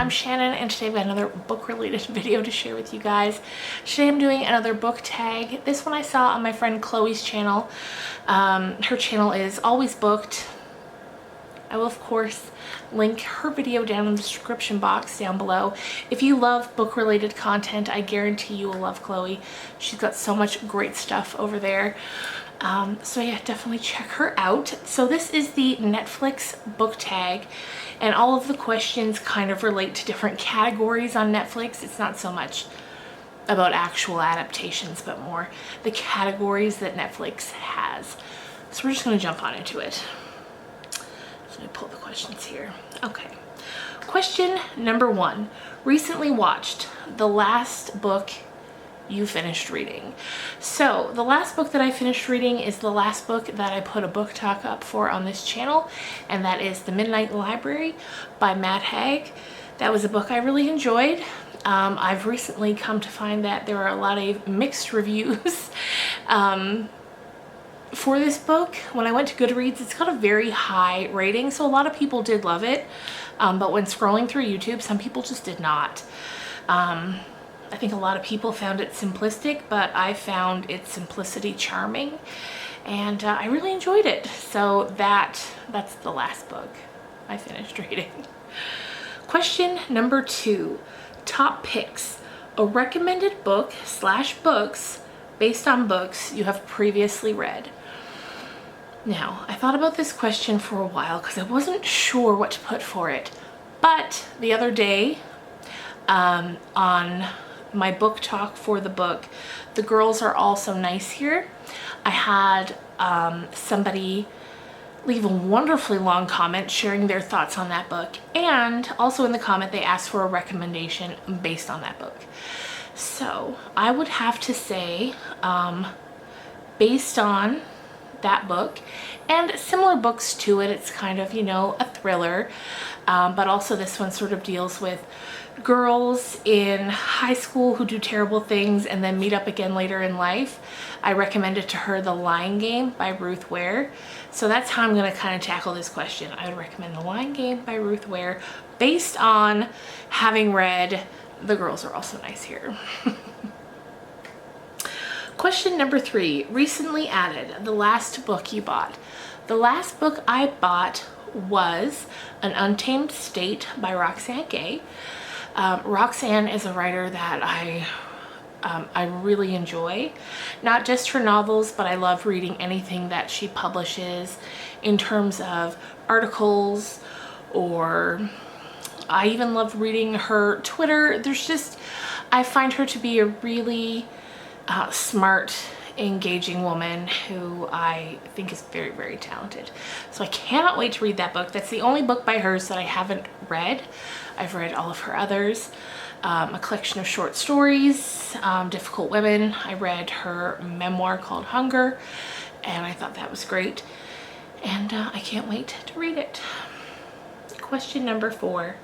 I'm Shannon, and today I've got another book related video to share with you guys. Today I'm doing another book tag. This one I saw on my friend Chloe's channel. Her channel is Always Booked. I will of course link her video down in the description box down below. If you love book related content, I guarantee you will love Chloe. She's got so much great stuff over there. So yeah, definitely check her out. So this is the Netflix book tag, and all of the questions kind of relate to different categories on Netflix. It's not so much about actual adaptations, but more the categories that Netflix has. So we're just going to jump on into it. Let me pull the questions here. Okay. Question number 1. Recently watched the last book you finished reading. So the last book that I finished reading is the last book that I put a book talk up for on this channel, and that is The Midnight Library by Matt Haig. That was a book I really enjoyed. I've recently come to find that there are a lot of mixed reviews for this book. When I went to Goodreads, it's got a very high rating, so a lot of people did love it, but when scrolling through YouTube, some people just did not. I think a lot of people found it simplistic, but I found its simplicity charming, and I really enjoyed it. So that's the last book I finished reading. Question number 2. Top picks. A recommended book / books based on books you have previously read. Now, I thought about this question for a while because I wasn't sure what to put for it, but the other day on my book talk for the book, The Girls Are All So Nice Here, I had somebody leave a wonderfully long comment sharing their thoughts on that book, and also in the comment they asked for a recommendation based on that book. So I would have to say, based on that book and similar books to it, it's kind of, you know, a thriller, but also this one sort of deals with girls in high school who do terrible things and then meet up again later in life. I recommended to her The Lying Game by Ruth Ware. So that's how I'm going to kind of tackle this question. I would recommend The Lying Game by Ruth Ware based on having read The Girls Are All So Nice Here. Question number 3. Recently added. The last book you bought. The last book I bought was An Untamed State by Roxane Gay. Roxane is a writer that I really enjoy, not just her novels, but I love reading anything that she publishes in terms of articles, or I even love reading her Twitter. I find her to be a really smart, engaging woman who I think is very, very talented. So I cannot wait to read that book. That's the only book by hers that I haven't read. I've read all of her others. A collection of short stories, Difficult Women. I read her memoir called Hunger, and I thought that was great. And I can't wait to read it. Question number 4.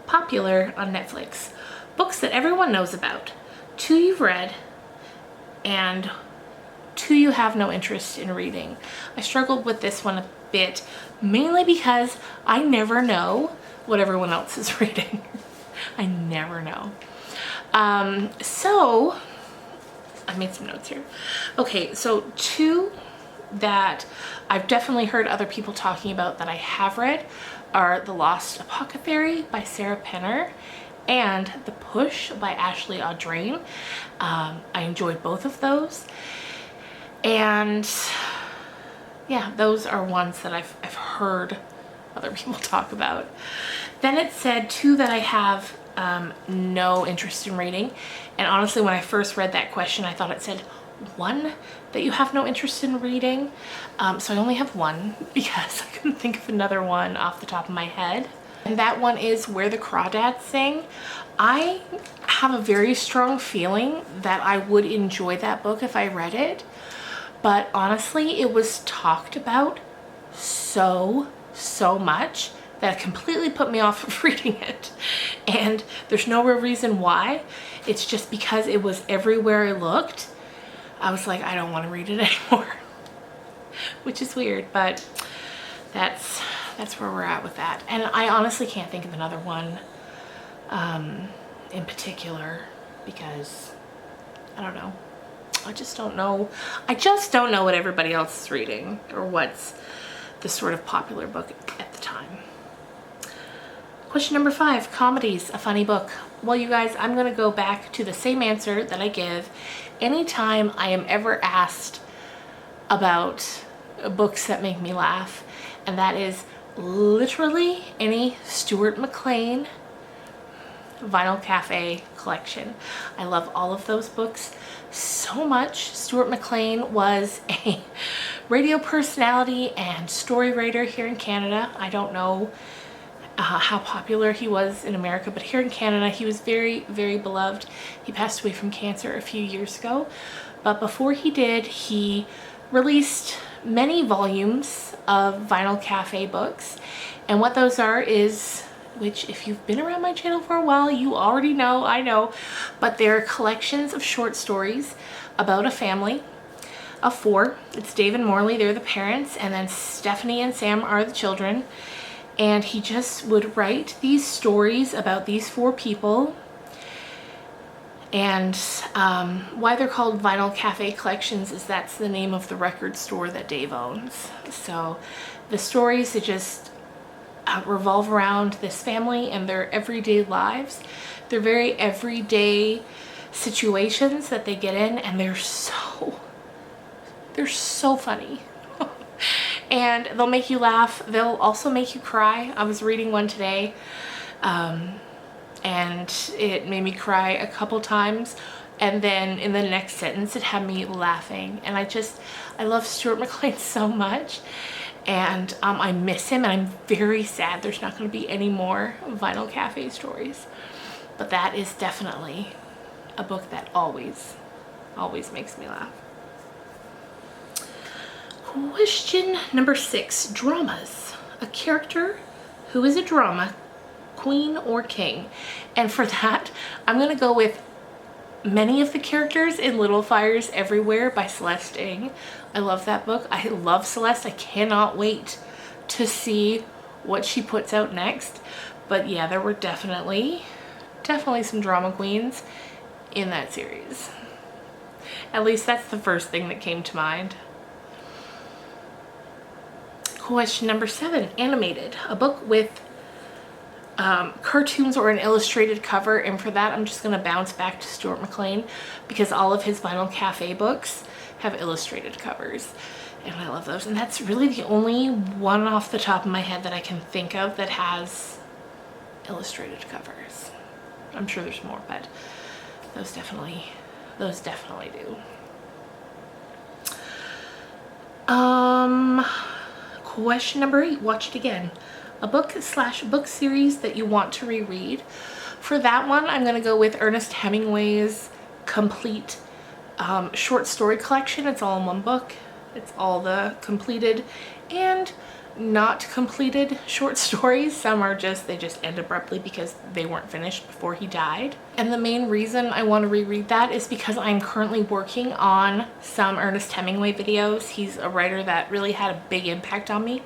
Popular on Netflix. Books that everyone knows about. 2 you've read, and 2 you have no interest in reading. I struggled with this one a bit, mainly because I never know what everyone else is reading. I never know. So I made some notes here. Okay, so 2 that I've definitely heard other people talking about that I have read are The Lost Apothecary by Sarah Penner and The Push by Ashley Audrain. I enjoyed both of those, and yeah, those are ones that I've heard other people talk about. Then it said 2 that I have no interest in reading, and honestly when I first read that question I thought it said 1 that you have no interest in reading, so I only have 1 because I couldn't think of another one off the top of my head, and that one is Where the Crawdads Sing. I have a very strong feeling that I would enjoy that book if I read it, but honestly it was talked about so much that completely put me off of reading it, and there's no real reason why. It's just because it was everywhere I looked. I was like, I don't want to read it anymore, which is weird, but that's where we're at with that. And I honestly can't think of another one in particular, because I don't know. I just don't know what everybody else is reading or what's the sort of popular book at the time. Question number 5, comedies, a funny book. Well, you guys, I'm gonna go back to the same answer that I give anytime I am ever asked about books that make me laugh, and that is literally any Stuart McLean Vinyl Cafe collection. I love all of those books so much. Stuart McLean was a radio personality and story writer here in Canada. I don't know how popular he was in America, but here in Canada he was very, very beloved. He passed away from cancer a few years ago, but before he did, he released many volumes of Vinyl Cafe books, and what those are is, which if you've been around my channel for a while, you already know, I know, but they're collections of short stories about a family of 4. It's Dave and Morley, they're the parents, and then Stephanie and Sam are the children. And he just would write these stories about these 4 people. And why they're called Vinyl Cafe Collections is that's the name of the record store that Dave owns. So the stories, they just revolve around this family and their everyday lives. They're very everyday situations that they get in, and they're so funny. And they'll make you laugh. They'll also make you cry. I was reading one today, and it made me cry a couple times, and then in the next sentence it had me laughing. And I love Stuart McLean so much, and I miss him, and I'm very sad there's not going to be any more Vinyl Cafe stories. But that is definitely a book that always makes me laugh. Question number 6, dramas. A character who is a drama, queen or king. And for that, I'm gonna go with many of the characters in Little Fires Everywhere by Celeste Ng. I love that book. I love Celeste. I cannot wait to see what she puts out next. But yeah, there were definitely some drama queens in that series. At least that's the first thing that came to mind. Question number 7, animated. A book with cartoons or an illustrated cover, and for that I'm just going to bounce back to Stuart McLean because all of his Vinyl Cafe books have illustrated covers, and I love those. And that's really the only one off the top of my head that I can think of that has illustrated covers. I'm sure there's more, but those definitely do. Question number 8, watch it again. A book/book series that you want to reread. For that one, I'm going to go with Ernest Hemingway's complete short story collection. It's all in one book. It's all the completed and not completed short stories. Some are they just end abruptly because they weren't finished before he died. And the main reason I want to reread that is because I'm currently working on some Ernest Hemingway videos. He's a writer that really had a big impact on me,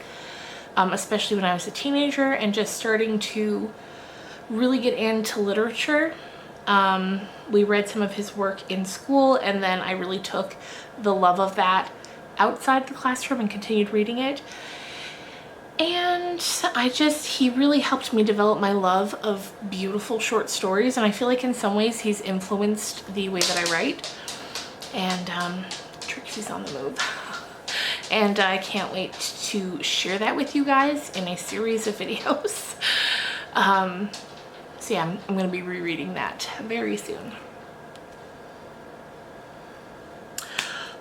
especially when I was a teenager and just starting to really get into literature. We read some of his work in school, and then I really took the love of that outside the classroom and continued reading it. And he really helped me develop my love of beautiful short stories, and I feel like in some ways he's influenced the way that I write. And Trixie's on the move. And I can't wait to share that with you guys in a series of videos. So yeah, I'm going to be rereading that very soon.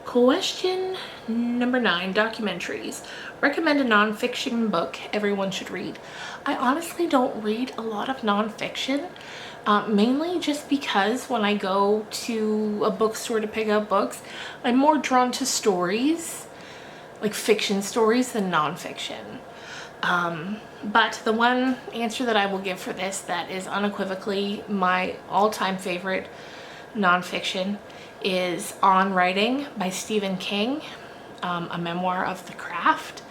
Question number 9, documentaries. Recommend a nonfiction book everyone should read. I honestly don't read a lot of nonfiction, mainly just because when I go to a bookstore to pick up books, I'm more drawn to stories, like fiction stories, than nonfiction. But the one answer that I will give for this that is unequivocally my all-time favorite nonfiction is On Writing by Stephen King, a memoir of the craft.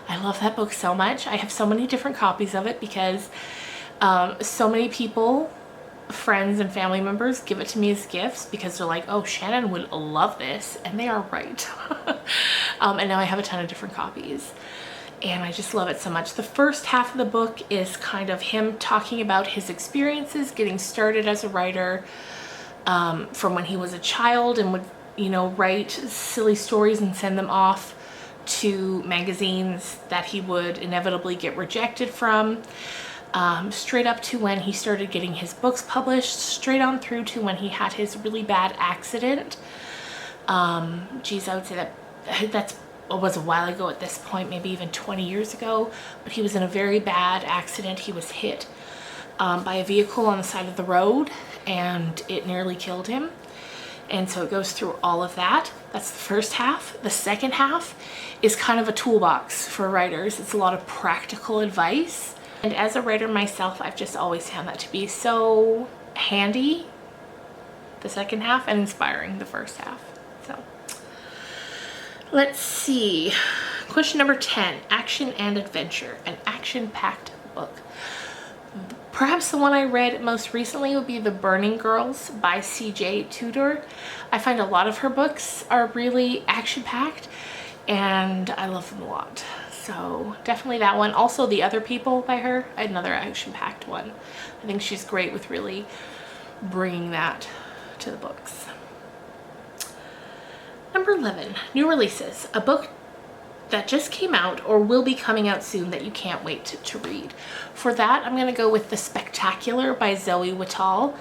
I love that book so much. I have so many different copies of it because so many people friends and family members give it to me as gifts because they're like, oh, Shannon would love this, and they are right. And now I have a ton of different copies, and I just love it so much. The first half of the book is kind of him talking about his experiences getting started as a writer, from when he was a child and would, you know, write silly stories and send them off to magazines that he would inevitably get rejected from, straight up to when he started getting his books published, straight on through to when he had his really bad accident. Geez, I would say that was a while ago at this point, maybe even 20 years ago, but he was in a very bad accident. He was hit by a vehicle on the side of the road, and it nearly killed him. And so it goes through all of that. That's the first half. The second half is kind of a toolbox for writers. It's a lot of practical advice. And as a writer myself, I've just always found that to be so handy, the second half, and inspiring, the first half. So let's see. Question number 10, action and adventure, an action-packed book. Perhaps the one I read most recently would be The Burning Girls by C.J. Tudor. I find a lot of her books are really action-packed, and I love them a lot. So definitely that one. Also The Other People by her, another action-packed one. I think she's great with really bringing that to the books. Number 11, new releases. A book that just came out or will be coming out soon that you can't wait to read. For that, I'm going to go with The Spectacular by Zoe Whitall.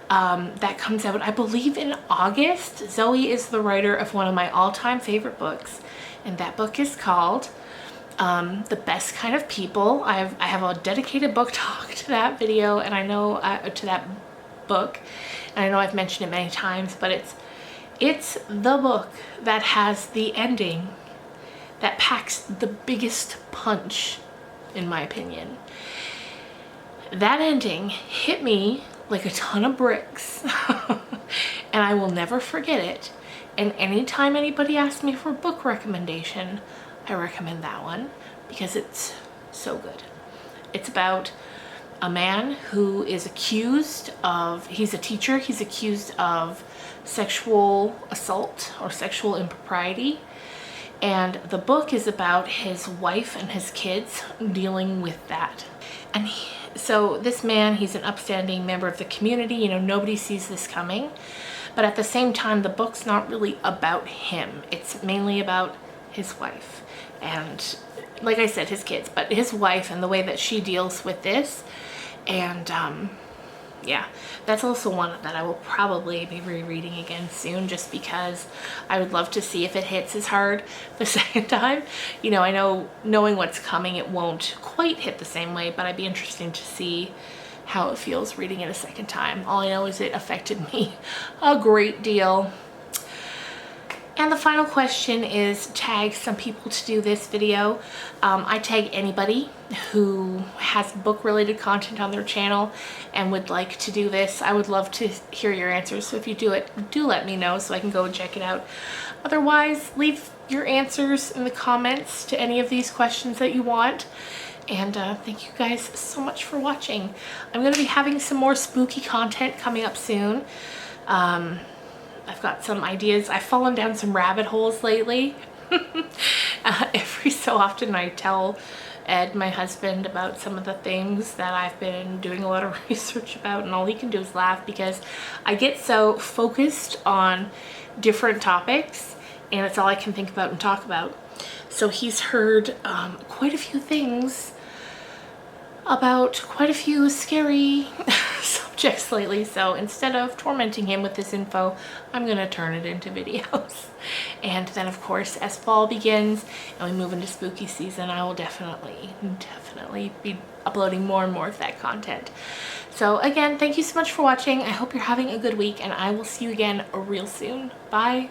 That comes out, I believe, in August. Zoe is the writer of one of my all-time favorite books, and that book is called The Best Kind of People. I have a dedicated book talk to that video, and I know to that book, and I know I've mentioned it many times, but it's the book that has the ending that packs the biggest punch, in my opinion. That ending hit me like a ton of bricks, and I will never forget it. And anytime anybody asks me for a book recommendation, I recommend that one because it's so good. It's about a man who is accused of, he's a teacher, he's accused of sexual assault or sexual impropriety. And the book is about his wife and his kids dealing with that. And so this man, he's an upstanding member of the community, you know, nobody sees this coming. But at the same time, the book's not really about him. It's mainly about his wife and, like I said, his kids, but his wife and the way that she deals with this. And yeah, that's also one that I will probably be rereading again soon, just because I would love to see if it hits as hard the second time. You know, I know knowing what's coming, it won't quite hit the same way, but I'd be interested to see how it feels reading it a second time. All I know is it affected me a great deal. And the final question is tag some people to do this video. I tag anybody who has book related content on their channel and would like to do this. I would love to hear your answers. So if you do it, do let me know so I can go and check it out. Otherwise, leave your answers in the comments to any of these questions that you want. And thank you guys so much for watching. I'm going to be having some more spooky content coming up soon. I've got some ideas. I've fallen down some rabbit holes lately. Every so often I tell Ed, my husband, about some of the things that I've been doing a lot of research about, and all he can do is laugh because I get so focused on different topics and it's all I can think about and talk about. So he's heard quite a few things about quite a few scary subjects lately, so instead of tormenting him with this info, I'm gonna turn it into videos. And then of course, as fall begins and we move into spooky season, I will definitely be uploading more and more of that content. So again, thank you so much for watching. I hope you're having a good week, and I will see you again real soon. Bye.